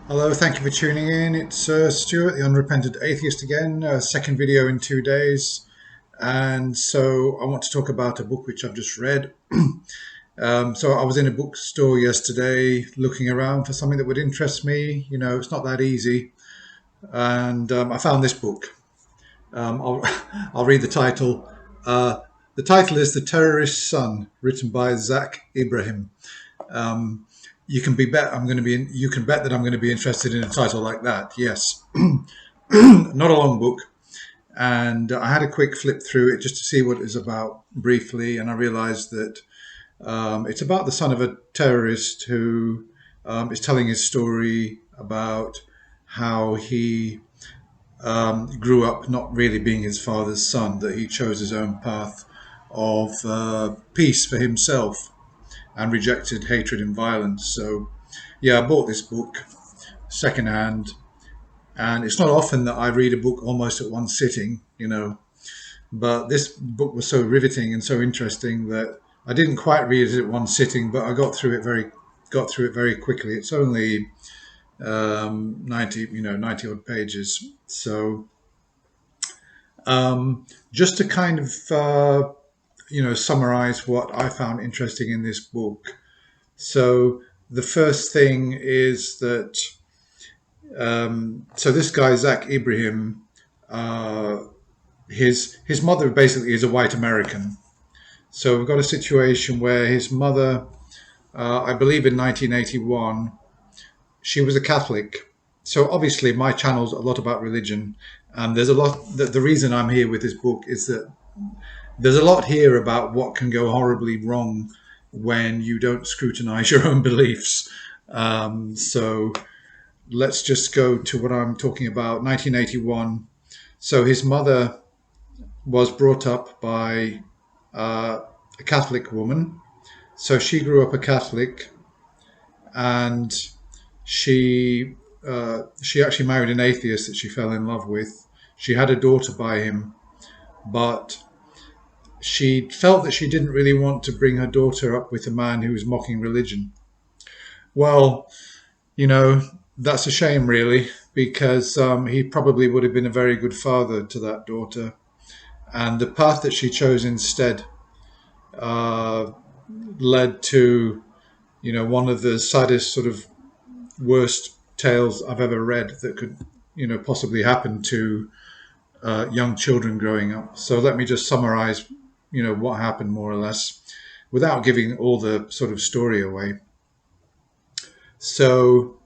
Hello, thank you for tuning in. It's Stuart, the unrepentant atheist again, second video in 2 days. And so I want to talk about a book which I've just read. So I was in a bookstore yesterday looking around for something that would interest me. You know, it's not that easy. And I found this book. I'll, I'll read the title. Uh, the title is The Terrorist's Son, written by Zach Ibrahim. Um, you can be bet I'm going to be. You can bet that I'm going to be interested in a title like that. Yes, not a long book, and I had a quick flip through it just to see what it's about briefly, and I realised that it's about the son of a terrorist who is telling his story about how he grew up not really being his father's son, that he chose his own path of peace for himself and rejected hatred and violence. So, yeah, I bought this book secondhand, and it's not often that I read a book almost at one sitting, but this book was so riveting and so interesting that I didn't quite read it at one sitting, but I got through it very quickly. It's only 90 odd pages. So, just to kind of summarize what I found interesting in this book. So the first thing is that so this guy Zach Ibrahim, his mother basically is a white American. So we've got a situation where his mother, I believe in 1981, she was a Catholic. So obviously my channel's a lot about religion, and there's a lot. The reason I'm here with this book is that there's a lot here about what can go horribly wrong when you don't scrutinize your own beliefs. So let's just go to what I'm talking about. 1981. So his mother was brought up by a Catholic woman. So she grew up a Catholic, and she actually married an atheist that she fell in love with. She had a daughter by him, but she felt that she didn't really want to bring her daughter up with a man who was mocking religion. Well, you know, that's a shame, really, because he probably would have been a very good father to that daughter. And the path that she chose instead uh, led to, one of the saddest, sort of worst tales I've ever read that could, possibly happen to young children growing up. So let me just summarize, what happened more or less without giving all the sort of story away. So,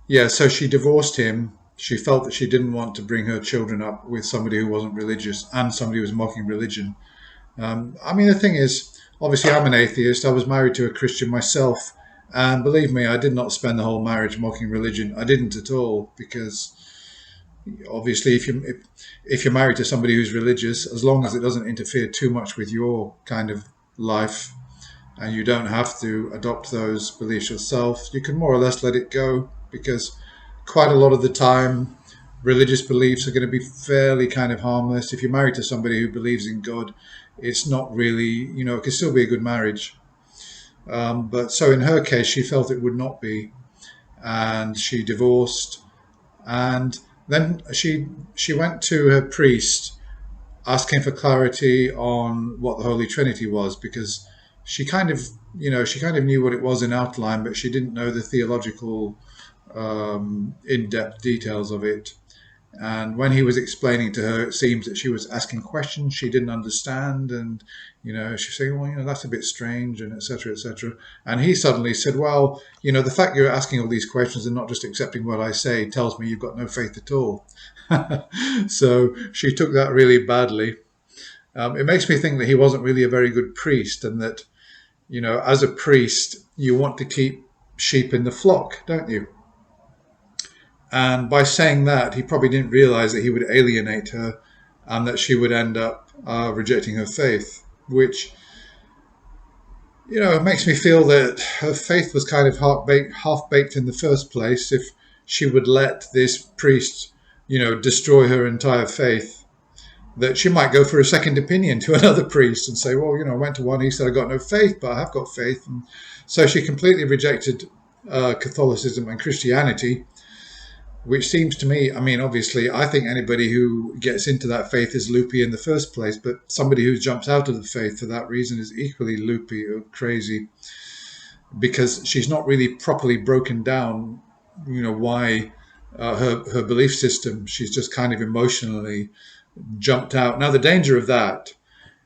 yeah, so she divorced him. She felt that she didn't want to bring her children up with somebody who wasn't religious and somebody who was mocking religion. I mean, the thing is, obviously, I'm an atheist. I was married to a Christian myself. And believe me, I did not spend the whole marriage mocking religion. I didn't at all, because obviously, if you're married to somebody who's religious, as long as it doesn't interfere too much with your kind of life, and you don't have to adopt those beliefs yourself, you can more or less let it go, because quite a lot of the time, religious beliefs are going to be fairly kind of harmless. If you're married to somebody who believes in God, it's not really, it can still be a good marriage. But so in her case, she felt it would not be, and she divorced. And then she went to her priest asking for clarity on what the Holy Trinity was, because she kind of knew what it was in outline, but she didn't know the theological in-depth details of it. And when he was explaining to her, it seems that she was asking questions she didn't understand, and she's saying, well, that's a bit strange, and etc., etc. And he suddenly said, well, the fact you're asking all these questions and not just accepting what I say tells me you've got no faith at all. So she took that really badly. It makes me think that he wasn't really a very good priest, and that, as a priest, you want to keep sheep in the flock, don't you? And by saying that, he probably didn't realize that he would alienate her, and that she would end up rejecting her faith, which, makes me feel that her faith was kind of half-baked in the first place, if she would let this priest, destroy her entire faith. That she might go for a second opinion to another priest and say, well, I went to one, he said I got no faith, but I have got faith. And so she completely rejected Catholicism and Christianity, which seems to me, I mean, obviously, I think anybody who gets into that faith is loopy in the first place, but somebody who jumps out of the faith for that reason is equally loopy or crazy, because she's not really properly broken down, why her belief system. She's just kind of emotionally jumped out. Now, the danger of that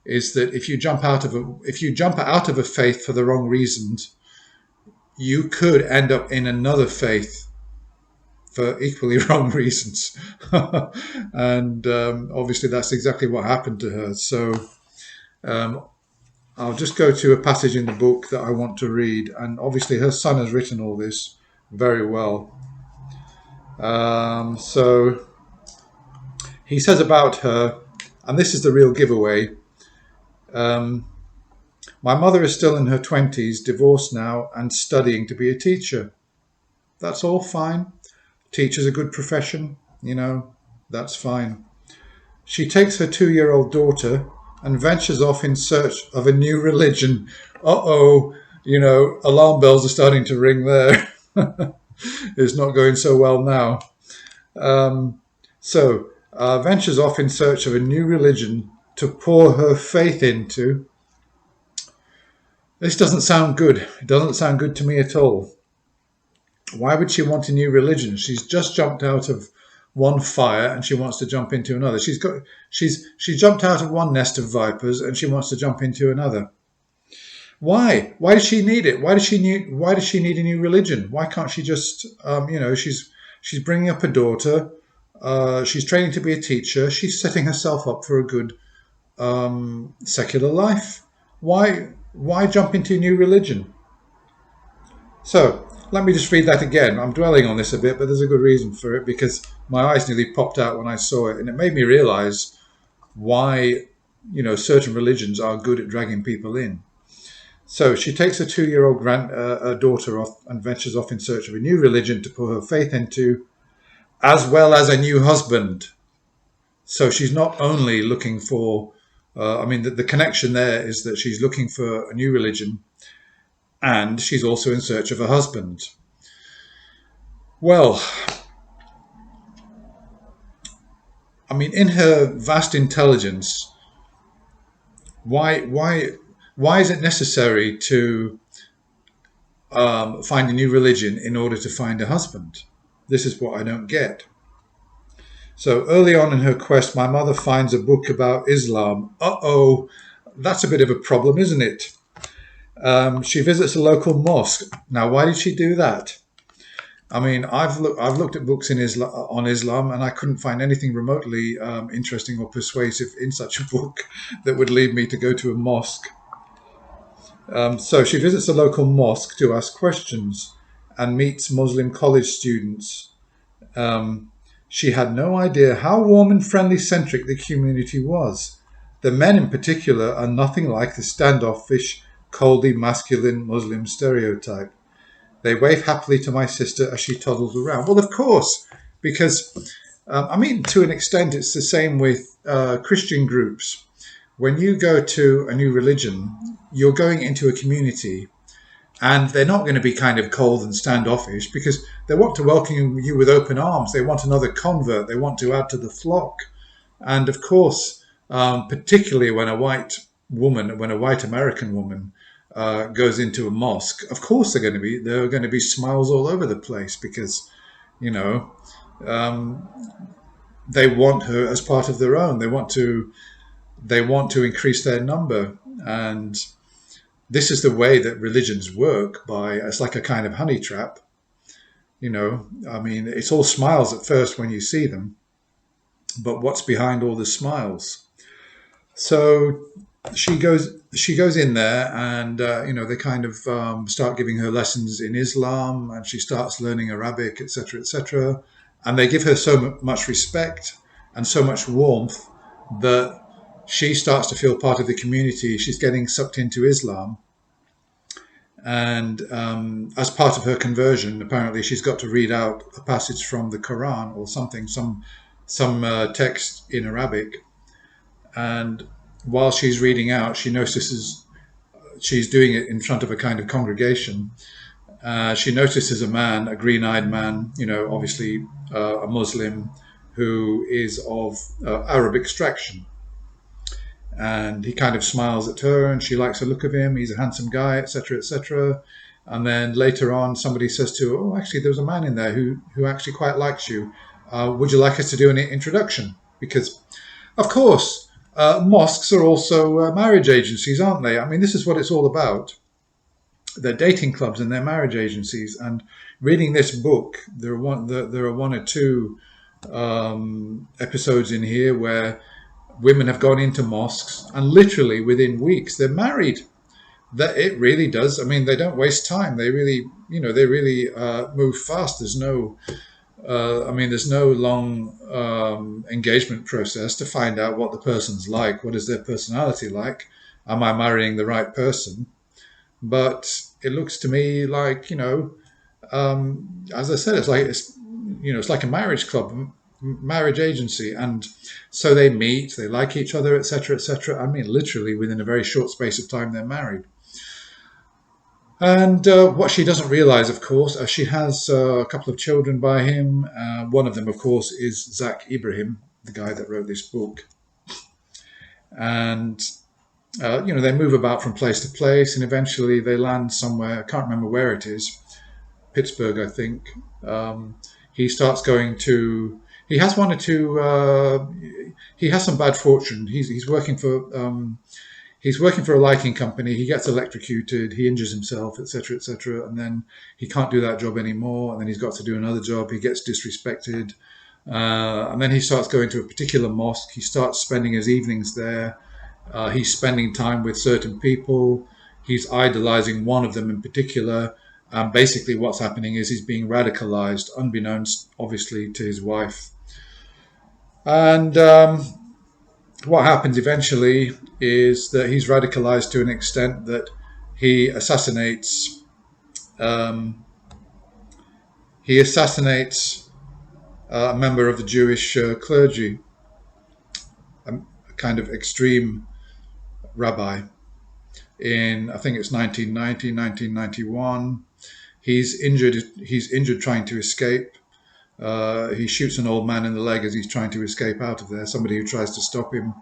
is that if you jump out of a faith for the wrong reasons, you could end up in another faith for equally wrong reasons. And obviously, that's exactly what happened to her. So um, I'll just go to a passage in the book that I want to read. And obviously, her son has written all this very well. So he says about her, and this is the real giveaway. Um, My mother is still in her 20s, divorced now, and studying to be a teacher. That's all fine. Teacher's a good profession, that's fine. She takes her 2-year-old daughter and ventures off in search of a new religion. Uh-oh, alarm bells are starting to ring there. It's not going so well now. Ventures off in search of a new religion to pour her faith into. This doesn't sound good. It doesn't sound good to me at all. Why would she want a new religion? She's just jumped out of one fire and she wants to jump into another. She jumped out of one nest of vipers and she wants to jump into another. Why? Why does she need it? Why does she need a new religion? Why can't she just she's bringing up a daughter. She's training to be a teacher. She's setting herself up for a good secular life. Why jump into a new religion? So let me just read that again. I'm dwelling on this a bit, but there's a good reason for it, because my eyes nearly popped out when I saw it, and it made me realize why certain religions are good at dragging people in. So she takes her 2-year-old daughter off and ventures off in search of a new religion to put her faith into, as well as a new husband. So she's not only looking for, the connection there is that she's looking for a new religion and she's also in search of a husband. Well, in her vast intelligence, why is it necessary to find a new religion in order to find a husband? This is what I don't get. So early on in her quest, my mother finds a book about Islam. Uh-oh, that's a bit of a problem, isn't it? She visits a local mosque. Now, why did she do that? I've looked at books on Islam, and I couldn't find anything remotely interesting or persuasive in such a book that would lead me to go to a mosque. So she visits a local mosque to ask questions and meets Muslim college students. She had no idea how warm and friendly-centric the community was. The men in particular are nothing like the standoffish, coldly masculine Muslim stereotype. They wave happily to my sister as she toddles around. Well, of course, because, to an extent, it's the same with Christian groups. When you go to a new religion, you're going into a community, and they're not going to be kind of cold and standoffish, because they want to welcome you with open arms. They want another convert. They want to add to the flock. And of course, particularly when a white American woman goes into a mosque, of course there are going to be smiles all over the place, because they want her as part of their own. They want to increase their number, and this is the way that religions work. It's like a kind of honey trap. It's all smiles at first when you see them, but what's behind all the smiles? So she goes in there, and they kind of start giving her lessons in Islam, and she starts learning Arabic, etc., etc. And they give her so much respect and so much warmth that she starts to feel part of the community. She's getting sucked into Islam, and as part of her conversion, apparently she's got to read out a passage from the Quran or something, some text in Arabic. And while she's reading out, she notices she's doing it in front of a kind of congregation, She notices a man, a green-eyed man, obviously a Muslim, who is of Arab extraction. And he kind of smiles at her, and she likes the look of him. He's a handsome guy, etc., etc. And then later on, somebody says to her, "Oh, actually, there's a man in there who actually quite likes you. Would you like us to do an introduction?" Because, of course, mosques are also marriage agencies, aren't they? I mean, this is what it's all about. They're dating clubs and they're marriage agencies. And reading this book, there are one or two episodes in here where women have gone into mosques and literally within weeks they're married. That it really does. I mean, they don't waste time. They really, move fast. There's no long engagement process to find out what the person's like. What is their personality like? Am I marrying the right person? But it looks to me like, as I said, it's like a marriage club, marriage agency, and so they meet, they like each other, etc., etc. I mean, literally within a very short space of time, they're married. And what she doesn't realize, of course, she has a couple of children by him. One of them, of course, is Zach Ebrahim, the guy that wrote this book. And they move about from place to place, and eventually they land somewhere. I can't remember where it is. Pittsburgh, I think. He starts going to. He has one or two. He has some bad fortune. He's working for. He's working for a lighting company. He gets electrocuted. He injures himself, etc., etc., and then he can't do that job anymore. And then he's got to do another job. He gets disrespected, and then he starts going to a particular mosque. He starts spending his evenings there. He's spending time with certain people. He's idolizing one of them in particular. Basically, what's happening is he's being radicalized, unbeknownst, obviously, to his wife. And what happens eventually is that he's radicalized to an extent that he assassinates. He assassinates a member of the Jewish clergy, a kind of extreme rabbi. In I think it's 1990, 1991. He's injured. He's injured trying to escape. He shoots an old man in the leg as he's trying to escape out of there. Somebody who tries to stop him.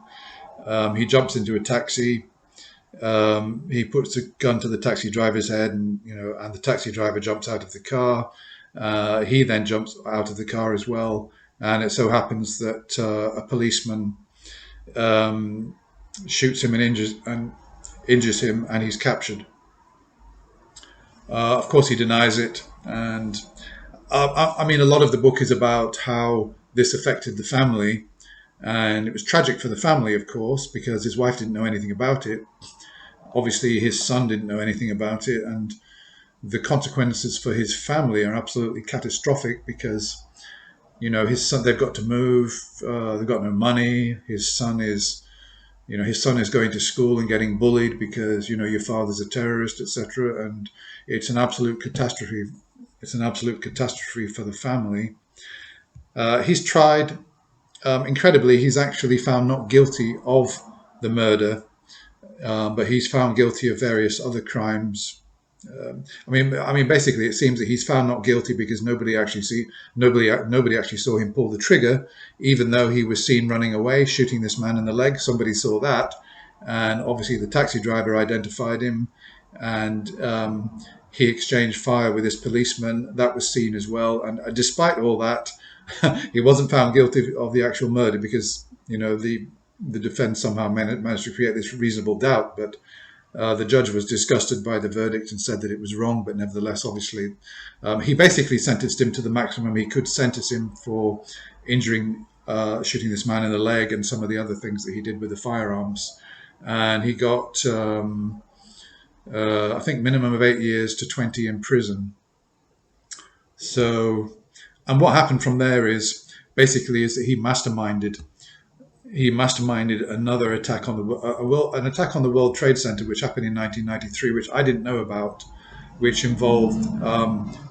He jumps into a taxi. He puts a gun to the taxi driver's head, and the taxi driver jumps out of the car. He then jumps out of the car as well, and it so happens that a policeman shoots him and injures him, and he's captured. Of course, he denies it, and I mean, a lot of the book is about how this affected the family, and it was tragic for the family, of course, because his wife didn't know anything about it. Obviously, his son didn't know anything about it, and the consequences for his family are absolutely catastrophic because, his son, they've got to move, they've got no money. His son is going to school and getting bullied because, your father's a terrorist, etc. And it's an absolute catastrophe. It's an absolute catastrophe for the family. He's tried. Incredibly, he's actually found not guilty of the murder, but he's found guilty of various other crimes. Basically, it seems that he's found not guilty because nobody actually saw him pull the trigger, even though he was seen running away, shooting this man in the leg. Somebody saw that, and obviously the taxi driver identified him, and he exchanged fire with this policeman. That was seen as well, and despite all that, he wasn't found guilty of the actual murder because the defense somehow managed to create this reasonable doubt, but. The judge was disgusted by the verdict and said that it was wrong, but nevertheless, obviously, he basically sentenced him to the maximum he could sentence him for shooting this man in the leg and some of the other things that he did with the firearms. And he got, I think, minimum of 8 years to 20 in prison. So, and what happened from there is that he masterminded another attack on an attack on the World Trade Center, which happened in 1993, which I didn't know about, which involved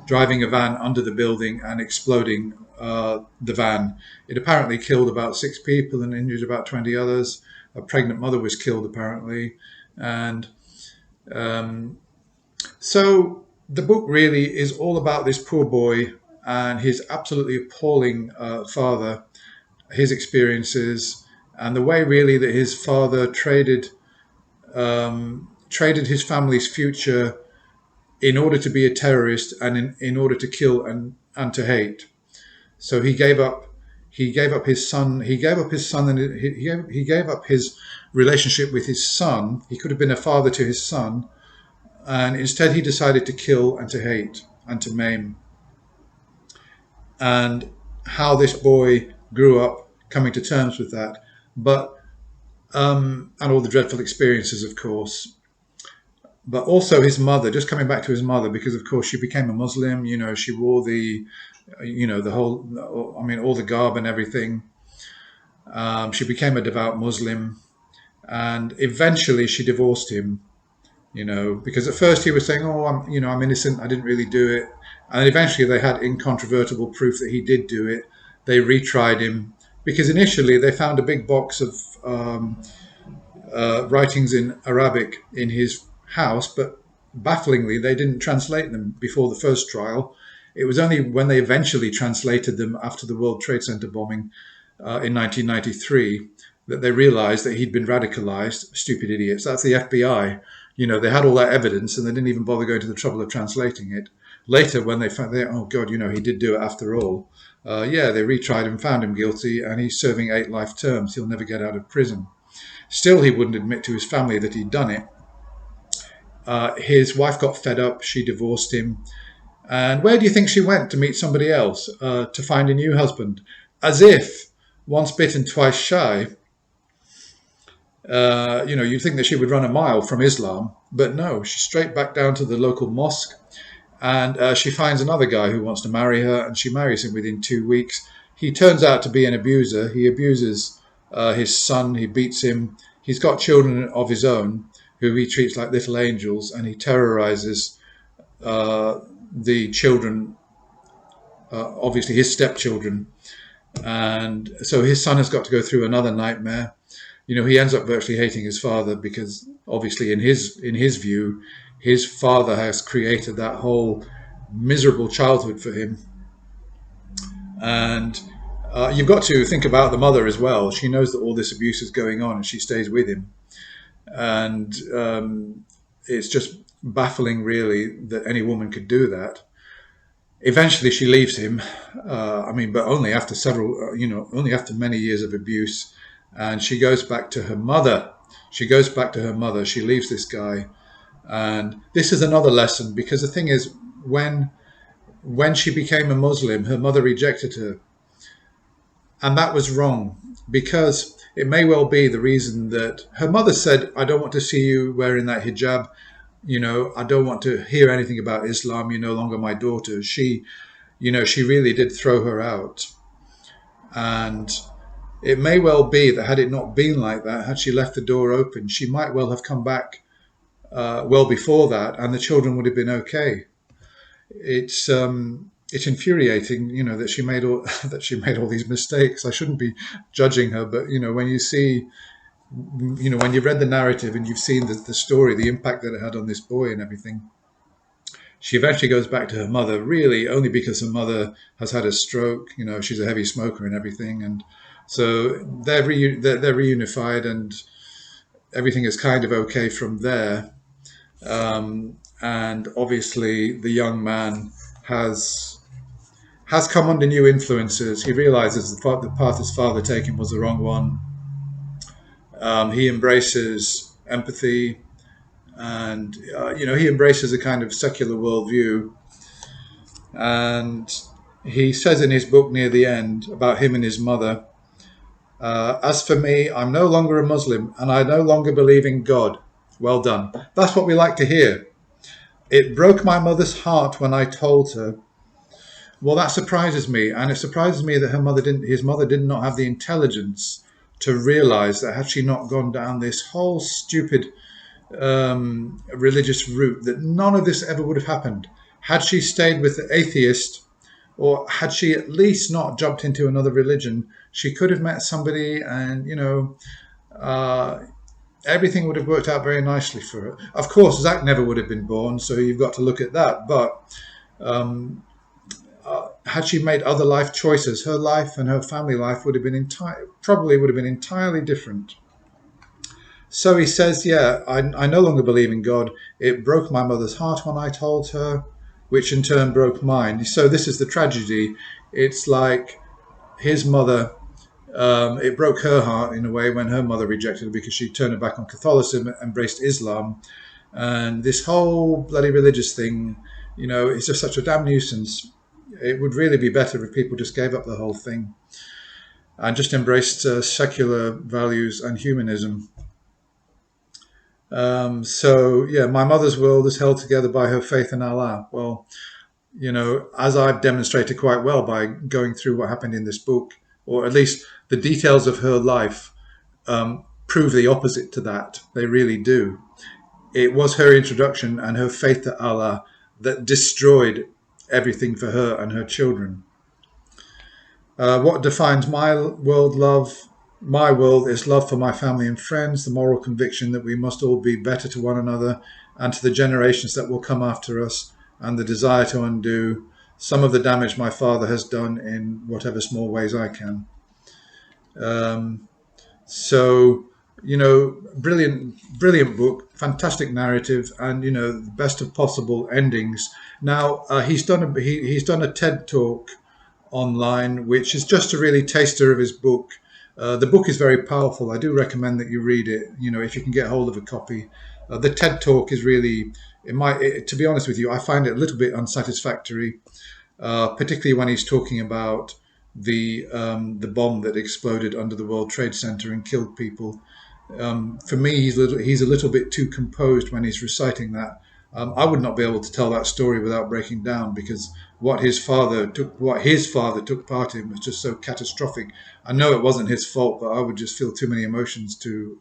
driving a van under the building and exploding the van. It apparently killed about 6 people and injured about 20 others. A pregnant mother was killed apparently, and so the book really is all about this poor boy and his absolutely appalling father, his experiences, and the way really that his father traded his family's future in order to be a terrorist and in order to kill and to hate. So he gave up his son. He gave up his son, and he gave up his relationship with his son. He could have been a father to his son, and instead he decided to kill and to hate and to maim. And how this boy grew up coming to terms with that, but and all the dreadful experiences, of course. But also his mother, just coming back to his mother, because of course she became a Muslim. You know, she wore the whole, I mean, all the garb and everything. She became a devout Muslim, and eventually she divorced him. You know, because at first he was saying, "Oh, I'm innocent. I didn't really do it," and eventually they had incontrovertible proof that he did do it. They retried him because initially they found a big box of writings in Arabic in his house, but bafflingly, they didn't translate them before the first trial. It was only when they eventually translated them after the World Trade Center bombing in 1993 that they realized that he'd been radicalized. Stupid idiots. That's the FBI. You know, they had all that evidence and they didn't even bother going to the trouble of translating it. Later, when they found, oh God, he did do it after all. Yeah, they retried him, found him guilty, and he's serving 8 life terms. He'll never get out of prison. Still, he wouldn't admit to his family that he'd done it. His wife got fed up. She divorced him. And where do you think she went to meet somebody else, to find a new husband? As if, once bitten, twice shy, you'd think that she would run a mile from Islam. But no, she's straight back down to the local mosque. And she finds another guy who wants to marry her, and she marries him within 2 weeks. He turns out to be an abuser. He abuses his son. He beats him. He's got children of his own who he treats like little angels, and he terrorizes the children, obviously his stepchildren. And so his son has got to go through another nightmare. He ends up virtually hating his father because obviously in his view, his father has created that whole miserable childhood for him. And you've got to think about the mother as well. She knows that all this abuse is going on and she stays with him. And it's just baffling, really, that any woman could do that. Eventually, she leaves him. But only after only after many years of abuse, and she goes back to her mother. She leaves this guy, and this is another lesson because the thing is, when she became a Muslim, her mother rejected her, and that was wrong because it may well be the reason that her mother said, "I don't want to see you wearing that hijab. I don't want to hear anything about Islam. You're no longer my daughter." She really did throw her out. And it may well be that had it not been like that, had she left the door open, she might well have come back well before that, and the children would have been okay. It's infuriating, that she made all these mistakes. I shouldn't be judging her, but when you see, when you've read the narrative and you've seen the story, the impact that it had on this boy and everything, she eventually goes back to her mother, really only because her mother has had a stroke. She's a heavy smoker and everything, and so they're reunified, and everything is kind of okay from there. And obviously, the young man has come under new influences. He realizes the path his father taken was the wrong one. He embraces empathy, and he embraces a kind of secular worldview. And he says in his book near the end about him and his mother, "As for me, I'm no longer a Muslim, and I no longer believe in God." Well done. That's what we like to hear. "It broke my mother's heart when I told her." Well, that surprises me, and it surprises me that his mother did not have the intelligence to realize that had she not gone down this whole stupid religious route, that none of this ever would have happened. Had she stayed with the atheist, or had she at least not jumped into another religion, she could have met somebody, and everything would have worked out very nicely for her. Of course, Zach never would have been born, so you've got to look at that. But had she made other life choices, her life and her family life would have been probably would have been entirely different. So he says, "Yeah, I no longer believe in God. It broke my mother's heart when I told her, which in turn broke mine." So this is the tragedy. It's like his mother. It broke her heart in a way when her mother rejected her because she turned her back on Catholicism, embraced Islam, and this whole bloody religious thing. It's just such a damn nuisance. It would really be better if people just gave up the whole thing and just embraced secular values and humanism. So yeah, my mother's world is held together by her faith in Allah. Well, as I've demonstrated quite well by going through what happened in this book, or at least the details of her life prove the opposite to that. They really do. It was her introduction and her faith to Allah that destroyed everything for her and her children. What defines my world love? My world is love for my family and friends, the moral conviction that we must all be better to one another and to the generations that will come after us, and the desire to undo some of the damage my father has done in whatever small ways I can. Um, so, brilliant, brilliant book, fantastic narrative, and the best of possible endings. Now he's done a TED talk online, which is just a really taster of his book. The book is very powerful. I do recommend that you read it. If you can get hold of a copy. The TED talk is really, to be honest with you, I find it a little bit unsatisfactory, particularly when he's talking about the bomb that exploded under the World Trade Center and killed people. For me, he's a little bit too composed when he's reciting that. I would not be able to tell that story without breaking down, because what his father took part in was just so catastrophic. I know it wasn't his fault, but I would just feel too many emotions to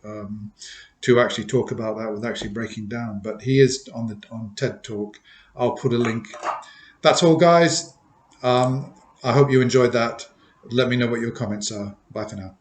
actually talk about that with actually breaking down. But he is on TED Talk. I'll put a link. That's all, guys. I hope you enjoyed that. Let me know what your comments are. Bye for now.